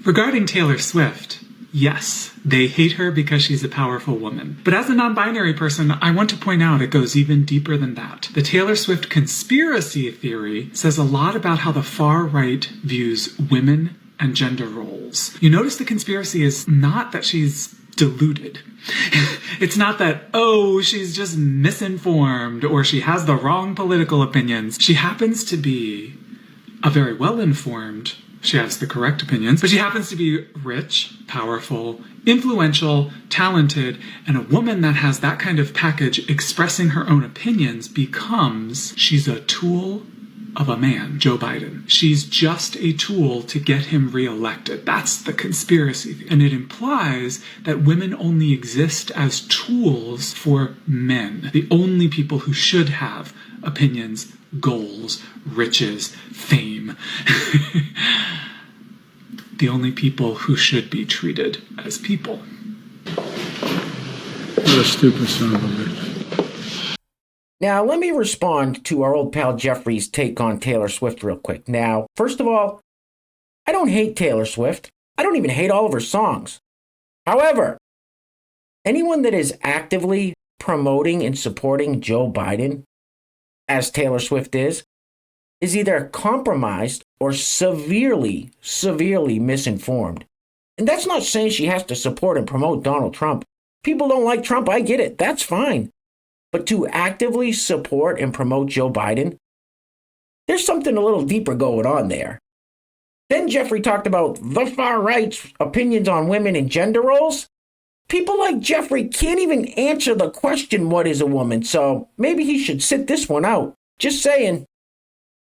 Regarding Taylor Swift, yes, they hate her because she's a powerful woman. But as a non-binary person, I want to point out it goes even deeper than that. The Taylor Swift conspiracy theory says a lot about how the far right views women and gender roles. You notice the conspiracy is not that she's deluded. It's not that, oh, she's just misinformed or she has the wrong political opinions. She happens to be a very well-informed, she has the correct opinions, but she happens to be rich, powerful, influential, talented, and a woman that has that kind of package expressing her own opinions she's a tool of a man, Joe Biden. She's just a tool to get him reelected. That's the conspiracy. And it implies that women only exist as tools for men, the only people who should have opinions, goals, riches, fame. The only people who should be treated as people. What a stupid son of a bitch. Now, let me respond to our old pal Jeffrey's take on Taylor Swift real quick. Now, first of all, I don't hate Taylor Swift. I don't even hate all of her songs. However, anyone that is actively promoting and supporting Joe Biden, as Taylor Swift is either compromised or severely misinformed. And that's not saying she has to support and promote Donald Trump. People don't like Trump, I get it, that's fine. But to actively support and promote Joe Biden, there's something a little deeper going on there. Then Jeffrey talked about the far right's opinions on women and gender roles. People like Jeffrey can't even answer the question, what is a woman? So maybe he should sit this one out. Just saying.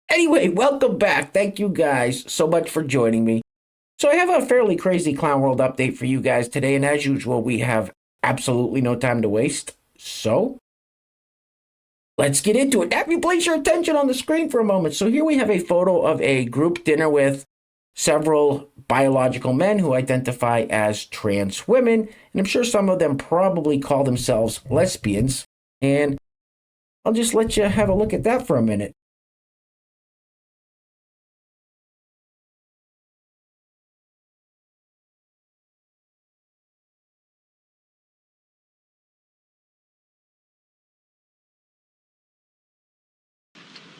Anyway, welcome back. Thank you guys so much for joining me. So I have a fairly crazy Clown World update for you guys today. And as usual, we have absolutely no time to waste. So let's get into it. Have you place your attention on the screen for a moment. So here we have a photo of a group dinner with several biological men who identify as trans women. And I'm sure some of them probably call themselves lesbians. And I'll just let you have a look at that for a minute.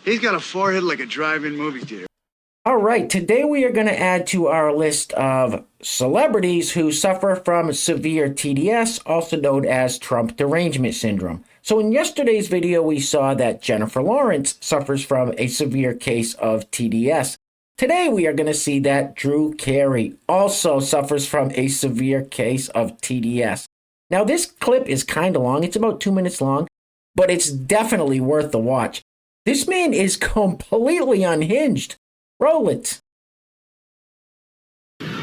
He's got a forehead like a drive-in movie theater. All right, today we are going to add to our list of celebrities who suffer from severe TDS, also known as Trump derangement syndrome. So in yesterday's video, we saw that Jennifer Lawrence suffers from a severe case of TDS. Today, we are going to see that Drew Carey also suffers from a severe case of TDS. Now, this clip is kind of long. It's about 2 minutes long, but it's definitely worth the watch. This man is completely unhinged. Roll it.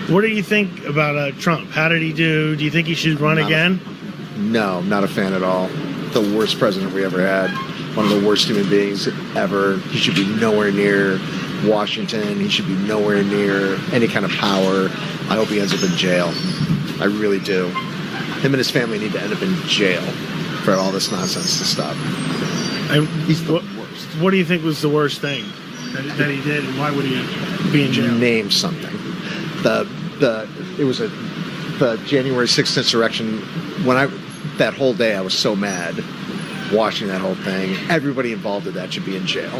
What do you think about Trump? How did he do? Do you think he should run again? No, not a fan at all. The worst president we ever had. One of the worst human beings ever. He should be nowhere near Washington. He should be nowhere near any kind of power. I hope he ends up in jail. I really do. Him and his family need to end up in jail for all this nonsense to stop. He's the worst. What do you think was the worst thing that he did, and why would he be in jail? Name something. The January 6th insurrection. That whole day, I was so mad watching that whole thing. Everybody involved in that should be in jail.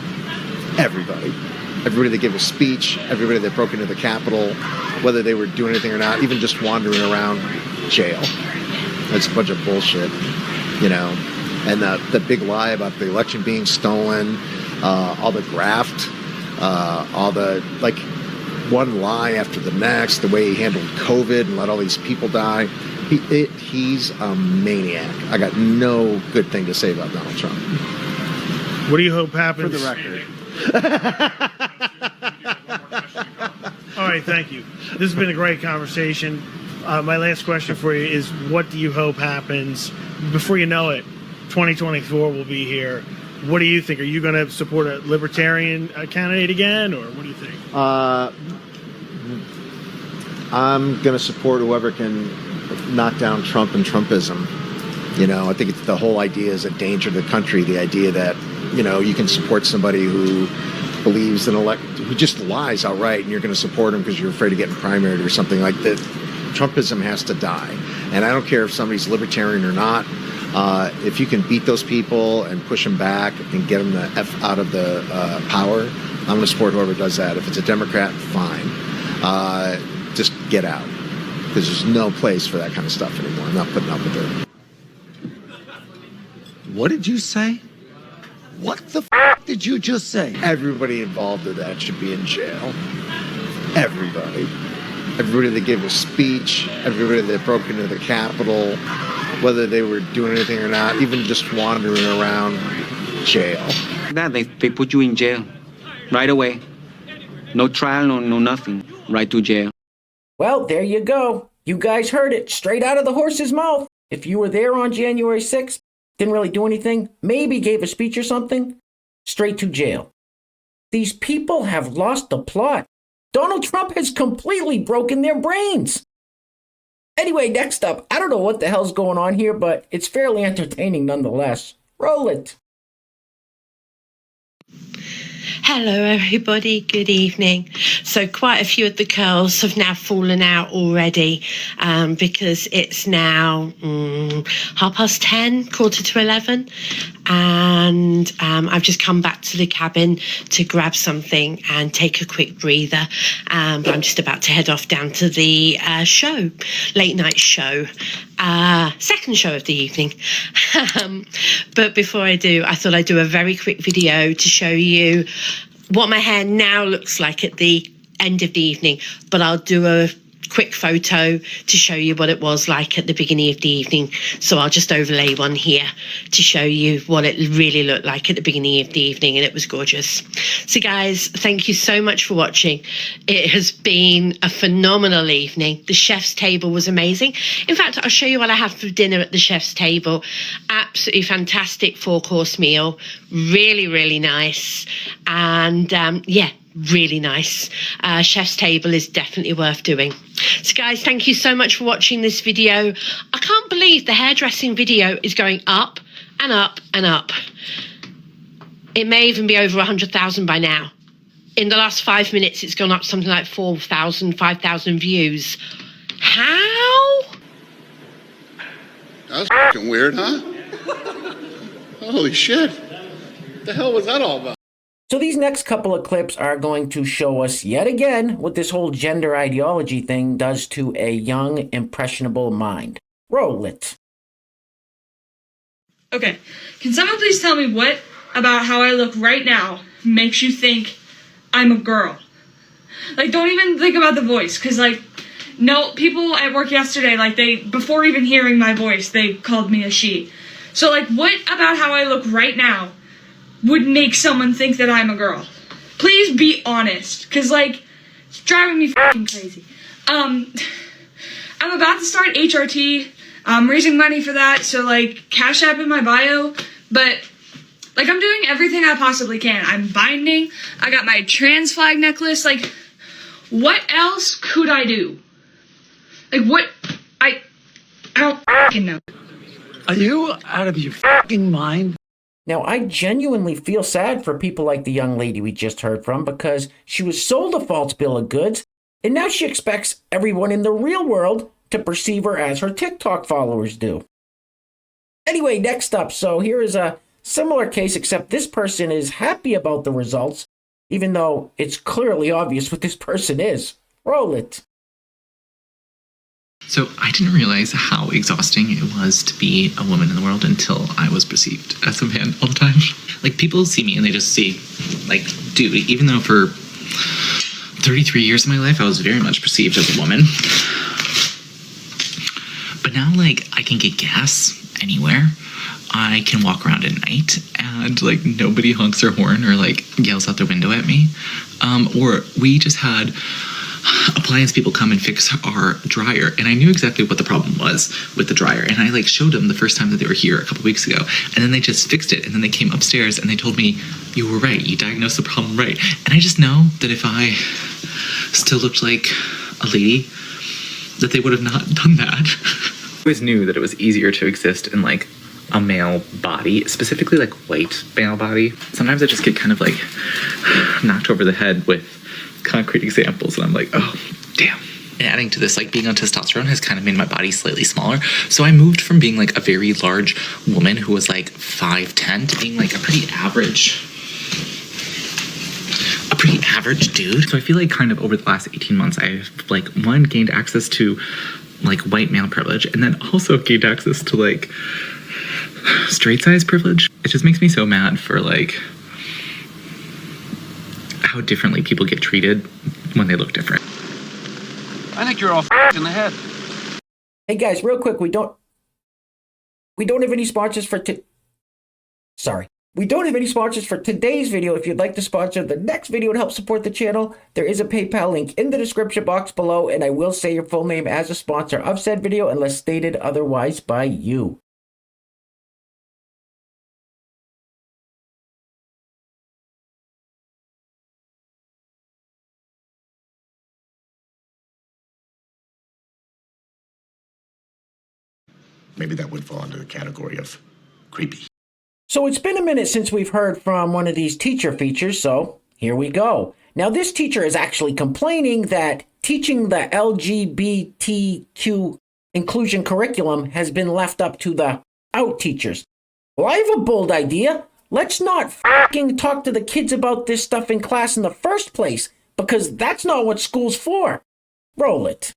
Everybody that gave a speech, everybody that broke into the Capitol, whether they were doing anything or not, even just wandering around, jail. That's a bunch of bullshit, you know. And the big lie about the election being stolen, all the graft, all the, like, one lie after the next, the way he handled COVID and let all these people die. He's a maniac. I got no good thing to say about Donald Trump. What do you hope happens? For the record. All right, thank you. This has been a great conversation. My last question for you is, what do you hope happens? Before you know it, 2024 will be here. What do you think? Are you going to support a libertarian candidate again, or what do you think? I'm going to support whoever can knock down Trump and Trumpism. You know, I think the whole idea is a danger to the country. The idea that, you know, you can support somebody who believes in who just lies outright, and you're going to support him because you're afraid of getting primaried or something like that. Trumpism has to die. And I don't care if somebody's libertarian or not. If you can beat those people and push them back and get them the F out of the power, I'm going to support whoever does that. If it's a Democrat, fine. Just get out. Because there's no place for that kind of stuff anymore. I'm not putting up with it. What did you say? What the f*** did you just say? Everybody involved in that should be in jail. Everybody. Everybody that gave a speech, everybody that broke into the Capitol, whether they were doing anything or not, even just wandering around, jail. They put you in jail right away. No trial, no nothing. Right to jail. Well, there you go. You guys heard it straight out of the horse's mouth. If you were there on January 6th, didn't really do anything, maybe gave a speech or something, straight to jail. These people have lost the plot. Donald Trump has completely broken their brains. Anyway, next up, I don't know what the hell's going on here, but it's fairly entertaining nonetheless. Roll it. Hello everybody, good evening. So quite a few of the girls have now fallen out already because it's now 10:30, 11:15, and I've just come back to the cabin to grab something and take a quick breather, but I'm just about to head off down to the show, late night show, second show of the evening. But before I do, I thought I'd do a very quick video to show you what my hair now looks like at the end of the evening, but I'll do a quick photo to show you what it was like at the beginning of the evening. So I'll just overlay one here to show you what it really looked like at the beginning of the evening, and it was gorgeous. So guys, thank you so much for watching. It has been a phenomenal evening. The chef's table was amazing. In fact, I'll show you what I had for dinner at the chef's table. Absolutely fantastic 4-course meal. Really, really nice. And yeah, really nice. Chef's table is definitely worth doing. So guys, thank you so much for watching this video. I can't believe the hairdressing video is going up and up and up. It may even be over 100,000 by now. In the last 5 minutes, it's gone up something like 4,000, 5,000 views. How? That was fucking weird, huh? Holy shit. What the hell was that all about? So these next couple of clips are going to show us yet again what this whole gender ideology thing does to a young, impressionable mind. Roll it. Okay, can someone please tell me what about how I look right now makes you think I'm a girl? Like, don't even think about the voice, because, like, no, people at work yesterday, like, before even hearing my voice, they called me a she. So, like, what about how I look right now would make someone think that I'm a girl? Please be honest, because, like, it's driving me fucking crazy. I'm about to start HRT. I'm raising money for that, so, like, Cash App in my bio, but, like, I'm doing everything I possibly can. I'm binding, I got my trans flag necklace, like, what else could I do? Like, what, I don't fucking know. Are you out of your fucking mind? Now, I genuinely feel sad for people like the young lady we just heard from, because she was sold a false bill of goods, and now she expects everyone in the real world to perceive her as her TikTok followers do. Anyway, next up, so here is a similar case, except this person is happy about the results, even though it's clearly obvious what this person is. Roll it. So I didn't realize how exhausting it was to be a woman in the world until I was perceived as a man all the time. Like, people see me and they just see, like, dude, even though for 33 years of my life I was very much perceived as a woman. But now, like, I can get gas anywhere. I can walk around at night and, like, nobody honks their horn or, like, yells out their window at me. Or we just had appliance people come and fix our dryer, and I knew exactly what the problem was with the dryer, and I, like, showed them the first time that they were here a couple weeks ago, and then they just fixed it, and then they came upstairs and they told me, you were right, you diagnosed the problem right. And I just know that if I still looked like a lady, that they would have not done that. I always knew that it was easier to exist in, like, a male body, specifically, like, white male body. Sometimes I just get kind of, like, knocked over the head with concrete examples, and I'm like, oh, damn. And adding to this, like, being on testosterone has kind of made my body slightly smaller. So I moved from being, like, a very large woman who was, like, 5'10" to being, like, a pretty average dude. So I feel like kind of over the last 18 months, I've, like, one, gained access to, like, white male privilege, and then also gained access to, like, straight size privilege. It just makes me so mad for, like, how differently people get treated when they look different. I think you're all in the head. Hey guys, real quick, we don't have any sponsors for We don't have any sponsors for today's video. If you'd like to sponsor the next video and help support the channel, there is a PayPal link in the description box below, and I will say your full name as a sponsor of said video unless stated otherwise by you. Maybe that would fall under the category of creepy. So it's been a minute since we've heard from one of these teacher features, so here we go. Now this teacher is actually complaining that teaching the LGBTQ inclusion curriculum has been left up to the out teachers. Well, I have a bold idea. Let's not fucking talk to the kids about this stuff in class in the first place, because that's not what school's for. Roll it.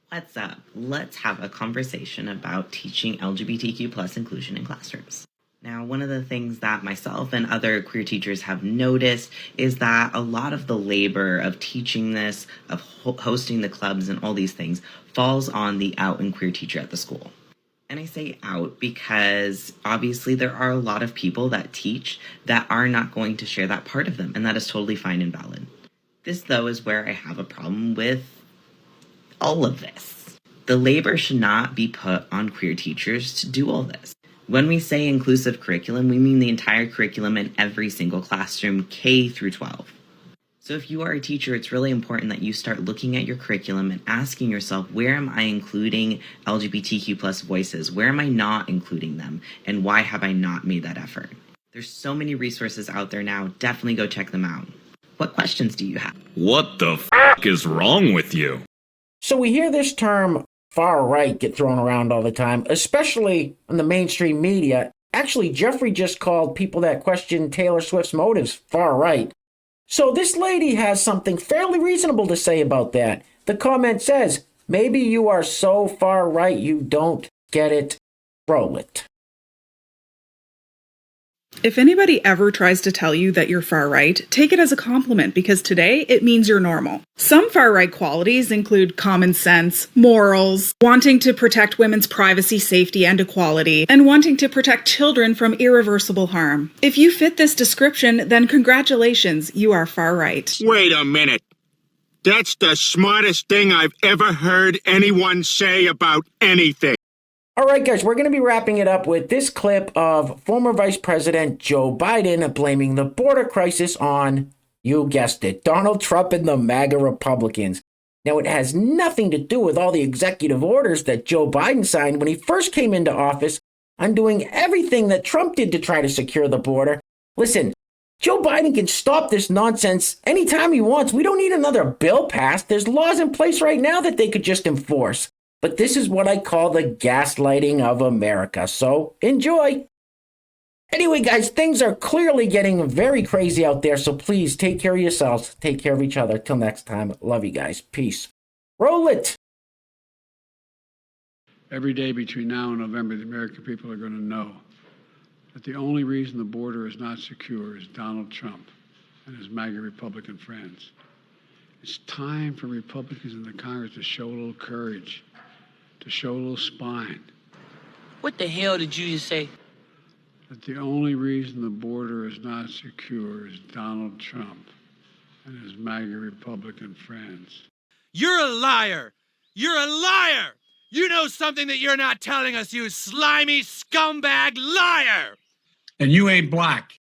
What's up? Let's have a conversation about teaching LGBTQ plus inclusion in classrooms. Now, one of the things that myself and other queer teachers have noticed is that a lot of the labor of teaching this, of hosting the clubs and all these things, falls on the out and queer teacher at the school. And I say out because obviously there are a lot of people that teach that are not going to share that part of them, and that is totally fine and valid. This, though, is where I have a problem with all of this. The labor should not be put on queer teachers to do all this. When we say inclusive curriculum, we mean the entire curriculum in every single classroom, K through 12. So if you are a teacher, it's really important that you start looking at your curriculum and asking yourself, where am I including LGBTQ plus voices? Where am I not including them? And why have I not made that effort? There's so many resources out there now. Definitely go check them out. What questions do you have? What the f*** is wrong with you? So we hear this term far right get thrown around all the time, especially in the mainstream media. Actually, Jeffrey just called people that question Taylor Swift's motives far right. So this lady has something fairly reasonable to say about that. The comment says, maybe you are so far right you don't get it. Roll it. If anybody ever tries to tell you that you're far right, take it as a compliment because today it means you're normal. Some far right qualities include common sense, morals, wanting to protect women's privacy, safety, and equality, and wanting to protect children from irreversible harm. If you fit this description, then congratulations, you are far right. Wait a minute. That's the smartest thing I've ever heard anyone say about anything. All right, guys, we're going to be wrapping it up with this clip of former Vice President Joe Biden blaming the border crisis on, you guessed it, Donald Trump and the MAGA Republicans. Now, it has nothing to do with all the executive orders that Joe Biden signed when he first came into office, undoing everything that Trump did to try to secure the border. Listen, Joe Biden can stop this nonsense anytime he wants. We don't need another bill passed. There's laws in place right now that they could just enforce. But this is what I call the gaslighting of America, so enjoy. Anyway, guys, things are clearly getting very crazy out there, so please take care of yourselves, take care of each other. Till next time, love you guys. Peace. Roll it. Every day between now and November, the American people are going to know that the only reason the border is not secure is Donald Trump and his MAGA Republican friends. It's time for Republicans in the Congress to show a little courage, to show a little spine. What the hell did you just say? That the only reason the border is not secure is Donald Trump and his MAGA Republican friends. You're a liar! You're a liar! You know something that you're not telling us, you slimy scumbag liar! And you ain't black.